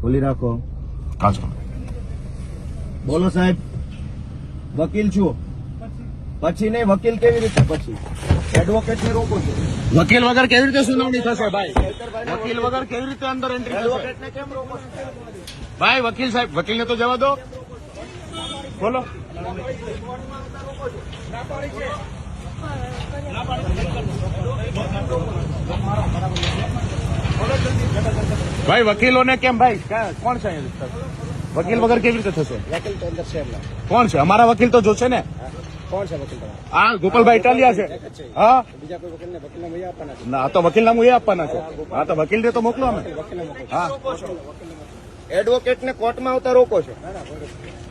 ખોલી રાખો. હાજો. બોલો સાહેબ. વકીલ છું. પછી નહીં, વકીલ કેવી રીતે પછી? એડવોકેટ ને રોકો છો. વકીલ વગર કેવી રીતે સુનાવણી થશે ભાઈ? વકીલ વગર કેવી રીતે અંદર એન્ટ્રી થશે? એડવોકેટ ને કેમ રોકો છો? ભાઈ વકીલ સાહેબ, વકીલને તો જવા દો. બોલો. ભાઈ વકીલોને કેમ ભાઈ? કોણ છે અહીંયા? વકીલ વગર કેવી રીતે થશે? વકીલ તો અંદર છે. કોણ છે? અમારા વકીલ તો જોશે ને. કોણ છે વકીલ તમારા? હા, ગોપાલભાઈ ઇટાલિયા છે. હા, બીજા કોઈ વકીલને વકીલના વહી આપવાના છે? ના, તો વકીલ નામ એ આપવાના છે. હા, તો વકીલને તો મોકલો અમે. હા, એડવોકેટ ને કોર્ટમાં આવતા રોકો છો.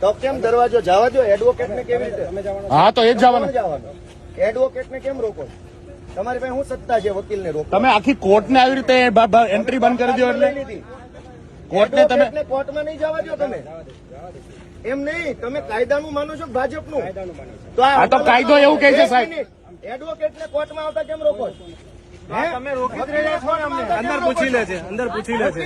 તો કેમ દરવાજો જવા દો? એડવોકેટ ને કેવી રીતે? હા, તો એ જ જવાના. એડવોકેટ ને કેમ રોકો છો? તમારી પાસે શું સત્તા છે વકીલ ને રોકો? તમે આખી કોર્ટને આવી રીતે એન્ટ્રી બંધ કરી દો એટલે કોર્ટને તમે કોર્ટમાં નહીં જવા દો તમે. એમ નહીં, તમે કાયદાનું માનો છો ભાજપનું? આ તો કાયદો એવું કહે છે સાહેબ. એડવોકેટ ને કોર્ટમાં આવતા કેમ રોકો છો? તમે રોકી જ રહ્યા છો ને અમને. અંદર પૂછી લે છે, અંદર પૂછી લે છે.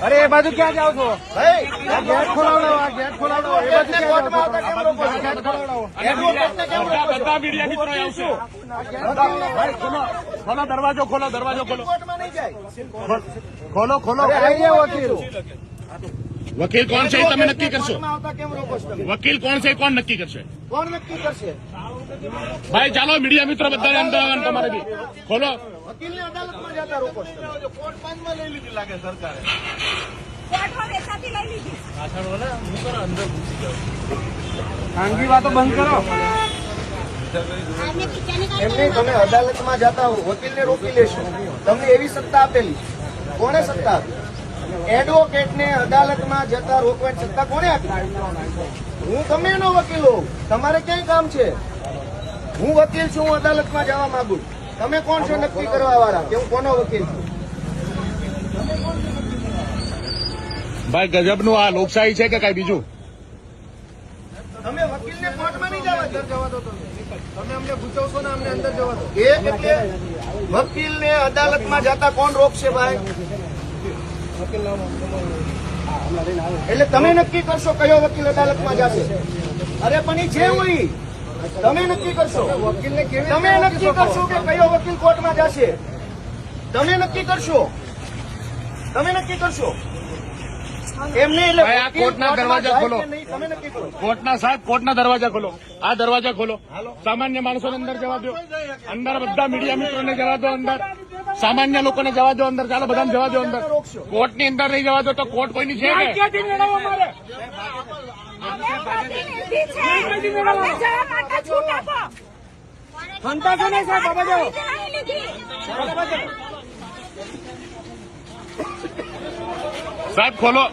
અરે એ બાજુ ક્યાં જાવ છો ભાઈ? ગેટ ખોલાવડો, આ ગેટ ખોલાવડો. એ બાજુ કોર્ટમાં આવતા કેમ રોકો છો? ગેટ ખોલાવડો. એડવોકેટને કેમ રોકો છો? બધા મીડિયા મિત્રો આવશે. ભાઈ ખોલો દરવાજો, ખોલો દરવાજો, ખોલો. કોર્ટમાં નહીં જાય. ખોલો ખોલો. વકીલ કોણ છે એ તમે નક્કી કરશો. કોર્ટમાં આવતા કેમ રોકો છો તમે? વકીલ કોણ છે એ કોણ નક્કી કરશે? કોણ નક્કી કરશે? ભાઈ ચાલો મીડિયા મિત્રો બધા અંદર આવવાનું તમારે બી. ખોલો. વકીલને અદાલતમાં જતા રોકો છો. કોર્ટ પાંચમાં લઈ લીધી લાગે સરકારે. કોર્ટમાં વેચાતી લઈ લીધી. ખાનગી વાતો બંધ કરો. એમ નહીં, તમે અદાલતમાં જતા હો, વકીલને રોકી લેશો. તમને એવી સત્તા આપેલી. કોને સત્તા આપી? એડવોકેટને અદાલતમાં જતા રોકવાની સત્તા કોને આપી? હું તમે એનો વકીલ હોઉં. તમારે ક્યાંય કામ છે? હું વકીલ છું, હું અદાલતમાં જવા માંગુ છું. તમે કોણ છો નક્કી કરવા વાળા કે હું કોનો વકીલ છું? ભાઈ ગજબનું આ લોકશાહી છે કે કઈ બીજું? તમે વકીલને કોર્ટમાં નહીં જવા દો. તમે અમને પૂછવશો ને, અમને અંદર જવા દો. એ એટલે વકીલને અદાલતમાં જતા કોણ રોકશે ભાઈ? એટલે તમે નક્કી કરશો કયો વકીલ અદાલતમાં જશે. અરે પણ એ જે હોય તમે નક્કી કરશો. વકીલને તમે નક્કી કરશો કે કયો વકીલ કોર્ટમાં જશે. તમે નક્કી કરશો. તમે નક્કી કરશો. એમ નહીં, એટલે ભાઈ, આ કોર્ટના દરવાજા ખોલો. તમે નક્કી કરો. કોર્ટના સાહેબ, કોર્ટના દરવાજા ખોલો. આ દરવાજા ખોલો. સામાન્ય માણસોને અંદર જવા દો. અંદર બધા મીડિયા મિત્રોને જવા દો. અંદર સામાન્ય લોકોને જવા દો. અંદર ચાલો બધાને જવા દો. અંદર કોર્ટની અંદર નહીં જવા દો તો કોર્ટ કોઈની છે કે? અમે પ્રતિનિધિ છે. અમને જવા માટે છૂટ આપો. સંતાસો નહીં સાહેબ, બાબા જાઓ. લઈ લીધી. સાહેબ ખોલો.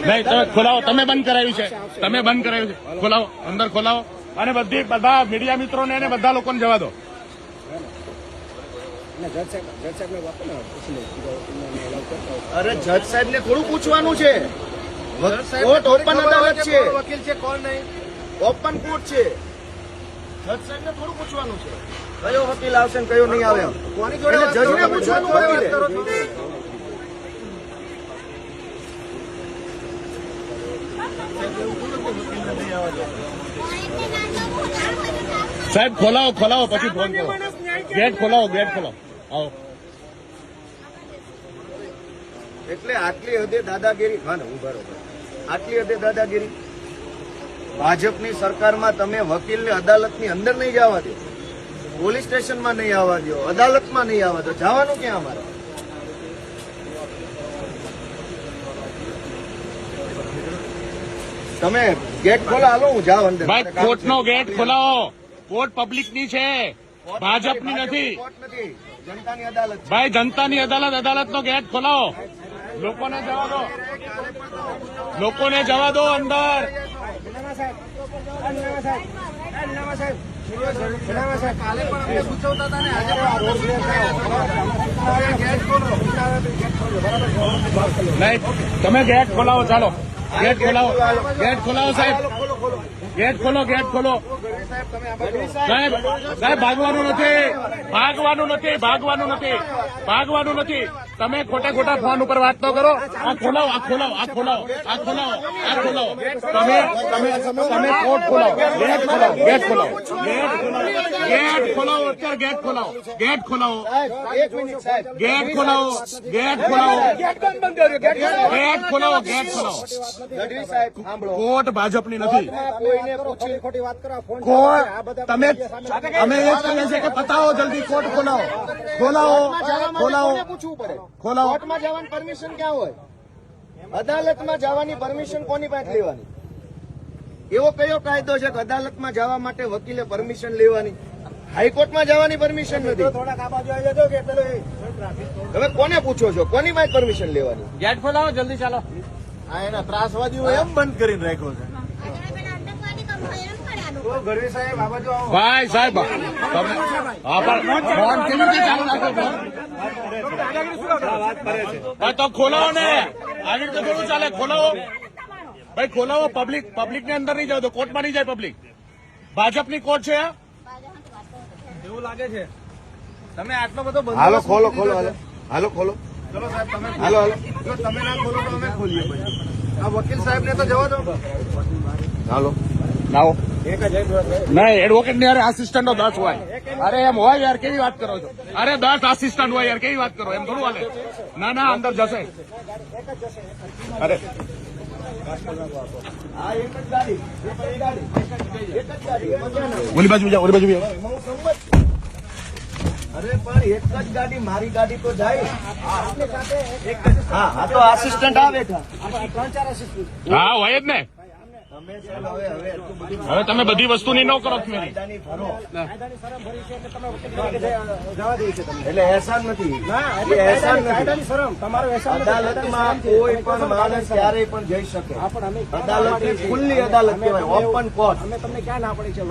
નહીં તમે ખોલાવો. તમે બંધ કરાવ્યું છે. તમે બંધ કરાવ્યું છે. ખોલાવો, અંદર ખોલાવો. અને બધા મીડિયા મિત્રોને અને બધા લોકોને જવા દો. અરે જજ સાહેબ ને થોડું પૂછવાનું છે. કોર્ટ ઓપન અદાલત છે. વકીલ છે કોણ નહીં? ઓપન કોર્ટ છે. જજ સાહેબ ને થોડું પૂછવાનું છે કયો વકીલ આવશે ને કયો નહીં આવે. કોની જોડે જજને પૂછવાનું વકીલે. સાહેબ ખોલાવો, ખોલાવો પછી ફોન કરો. ગેટ ખોલાવો, ગેટ ખોલાવો. આવો. એટલે આટલી હદે દાદાગીરી. હા ને, હું બરોબર. આટલી હદે દાદાગીરી ભાજપની સરકારમાં. તમે વકીલને અદાલતની અંદર નહીં જવા દો, પોલીસ સ્ટેશનમાં નહીં આવવા દો, અદાલતમાં નહીં આવવા દો. જવાનું ક્યાં અમારે? તમે ગેટ ખોલો, હાલો હું જાઉં અંદર. ભાઈ કોર્ટનો ગેટ ખોલાવો. કોર્ટ પબ્લિકની છે, ભાજપની નથી. કોર્ટ નથી, જનતાની અદાલત છે. ભાઈ જનતાની અદાલત, અદાલતનો ગેટ ખોલાવો. લોકોને જવા દો. લોકોને જવા દો અંદર. નહીં, તમે ગેટ ખોલાવો. ચાલો ગેટ ખોલાવો. ગેટ ખોલાવો સાહેબ. ગેટ ખોલો, ગેટ ખોલો. સાહેબ, સાહેબ ભાગવાનું નથી. ભાગવાનું નથી. ભાગવાનું નથી. ભાગવાનું નથી. તમે ખોટા ખોટા ફોન ઉપર વાત ન કરો. આ ખોલાવો, આ ખોલાવો, આ ખોલાવો, આ ખોલાવો, આ ખોલાવો. તમે કોર્ટ ખોલાવો, ગેટ ખોલાવો, ગેટ ખોલાવો, ગેટ ખોલાવો, અત્યારે ગેટ ખોલાવો, ગેટ ખોલાવો, સાહેબ, એક મિનિટ સાહેબ. ગેટ ખોલાવો, ગેટ ખોલાવો, ગેટ ખોલાવો, ગેટ ખોલાવો. ગઢવી સાહેબ સાંભળો. કોર્ટ ભાજપની નથી. કોઈને પૂછી ખોટી વાત કરો કોર્ટ તમે અમે એ જ કહીએ છીએ કે બતાવો જલ્દી, કોર્ટ ખોલાવો, ખોલાવો, ખોલાવો, કોને પૂછવું પડે? ખોલાવો. કોર્ટમાં જવાની પરમિશન ક્યાં હોય? અદાલતમાં જવાની પરમિશન કોની પાસે લેવાની? એવો કયો કાયદો છે કે અદાલતમાં જવા માટે વકીલે પરમિશન લેવાની? હાઈકોર્ટમાં જવાની પરમિશન નથી. થોડાક આ બાજુ આવી જજો કે પેલો તમે કોને પૂછો છો? કોની પાસે પરમિશન લેવાની? ગેટ ખોલાવો જલ્દી ચાલો. આ એના ત્રાસવાદીઓ એમ બંધ કરીને રાખ્યો છે. ગઢવી સાહેબ આ બાજુ આવો. ભાઈ સાહેબ તમે હા પણ ફોન કેવી રીતે ચાલુ રાખો ફોન? ભાઈ તો ખોલાવો ને, આવી રીતે થોડું ચાલે. ખોલાવો ભાઈ, ખોલાવો. પબ્લિક ને અંદર નહીં જાવ તો કોર્ટમાં નહીં જાય પબ્લિક. ભાજપની કોર્ટ છે આ. એવું લાગે છે તમે આટલો બધો હાલો ખોલો ખોલો હાલો હાલો ખોલો હાલો હાલો. જો તમે ના ખોલો તો અમે ખોલીએ પછી. આ વકીલ સાહેબ ને તો જવા દો. હાલો લાવો. નહીં, એડવોકેટ ની અરે આસિસ્ટન્ટો 10 હોય. અરે એમ હોય યાર, કેવી વાત કરો છો? અરે 10 આસિસ્ટન્ટ હોય યાર, કેવી વાત કરો? એમ થોડું હાલે. ના ના, અંદર જશે. અરે આ એક જ ગાડી, એક જ ગાડી, એક જ ગાડી. ઓલી બાજુ જાઓ, ઓલી બાજુ જાઓ. હું સંમત છું. અરે પણ એક જ ગાડી, મારી ગાડી તો જાય. હા હા તો આસિસ્ટન્ટ આવે બેઠા. હા હોય જ ને. તમે સાહેબ હવે એટલું બધું હવે તમે બધી વસ્તુની ન કરો ક્વેરી. કાયદાની ભરો. જવા દઈએ છે તમને. એટલે એહસાન નથી. એ એહસાન નથી. કાયદાની શરમ તમારો એહસાન નથી. અદાલતમાં કોઈ પણ માણસ ક્યારેય પણ જઈ શકે. પણ અમે અદાલત એ ખુલ્લી અદાલત કહેવાય, ઓપન કોર્ટ. અમે તમને ક્યાં ના પડી છે